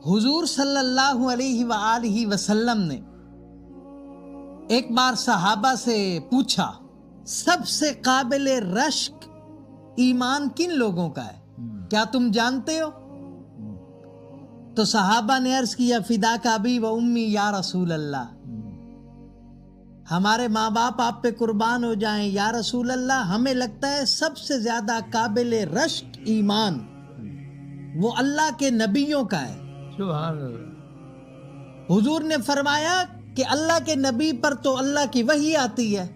حضور صلی اللہ علیہ وآلہ وسلم نے ایک بار صحابہ سے پوچھا سب سے قابل رشک ایمان کن لوگوں کا ہے، کیا تم جانتے ہو؟ تو صحابہ نے عرض کیا فداک ابی و امی یا رسول اللہ، ہمارے ماں باپ آپ پہ قربان ہو جائیں یا رسول اللہ، ہمیں لگتا ہے سب سے زیادہ قابل رشک ایمان وہ اللہ کے نبیوں کا ہے۔ سبحان اللہ۔ حضور نے فرمایا کہ اللہ کے نبی پر تو اللہ کی وحی آتی ہے،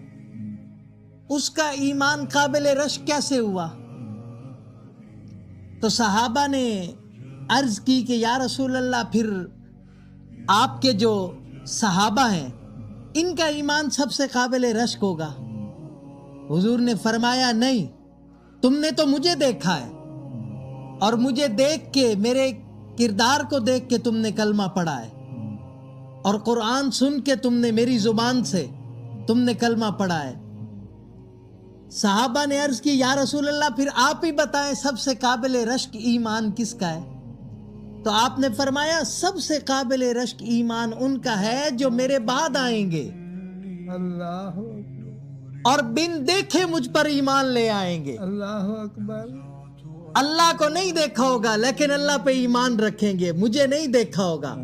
اس کا ایمان قابل رشک کیسے ہوا؟ تو صحابہ نے عرض کی کہ یا رسول اللہ پھر آپ کے جو صحابہ ہیں ان کا ایمان سب سے قابل رشک ہوگا۔ حضور نے فرمایا نہیں، تم نے تو مجھے دیکھا ہے اور مجھے دیکھ کے، میرے کردار کو دیکھ کے تم نے کلمہ پڑھا ہے، اور قرآن سن کے تم نے میری زبان سے تم نے کلمہ پڑھا ہے۔ صحابہ نے عرض کی یا رسول اللہ پھر آپ ہی بتائیں سب سے قابل رشک ایمان کس کا ہے؟ تو آپ نے فرمایا سب سے قابل رشک ایمان ان کا ہے جو میرے بعد آئیں گے اللہ اور بن دیکھے مجھ پر ایمان لے آئیں گے۔ اللہ اکبر۔ اللہ کو نہیں دیکھا ہوگا لیکن اللہ پہ ایمان رکھیں گے، مجھے نہیں دیکھا ہوگا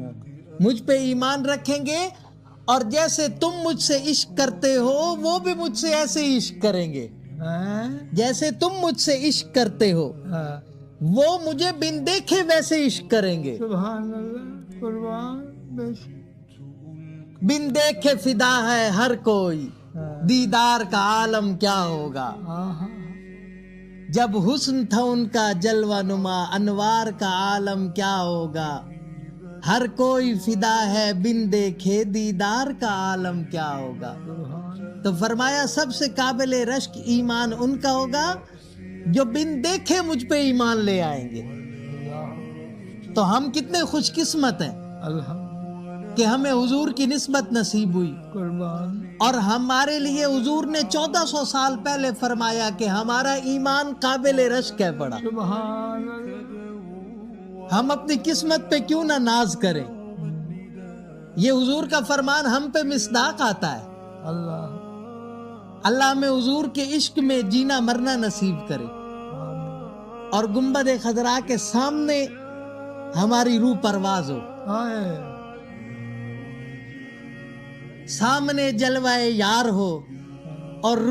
مجھ پہ ایمان رکھیں گے، اور جیسے تم مجھ سے عشق کرتے ہو وہ بھی مجھ سے ایسے ہی عشق کریں گے، جیسے تم مجھ سے عشق کرتے ہو وہ مجھے بن دیکھے ویسے عشق کریں گے۔ سبحان اللہ، قربان بے شک۔ بن دیکھے فدا ہے ہر کوئی، دیدار کا عالم کیا ہوگا؟ جب حسن تھا ان کا جلوہ نما، انوار کا عالم کیا ہوگا؟ ہر کوئی فدا ہے بن دیکھے، دیدار کا عالم کیا ہوگا؟ تو فرمایا سب سے قابل رشک ایمان ان کا ہوگا جو بن دیکھے مجھ پہ ایمان لے آئیں گے۔ تو ہم کتنے خوش قسمت ہیں کہ ہمیں حضور کی نسبت نصیب ہوئی، قربان۔ اور ہمارے لیے حضور نے 1400 سال پہلے فرمایا کہ ہمارا ایمان قابل رشک ہے بڑا۔ سبحان اللہ۔ ہم اپنی قسمت پہ کیوں نہ ناز کریں؟ یہ حضور کا فرمان ہم پہ مصداق آتا ہے۔ اللہ اللہ ہمیں حضور کے عشق میں جینا مرنا نصیب کرے، اور گنبد خضرا کے سامنے ہماری روح پرواز ہو، سامنے جلوہ یار ہو اور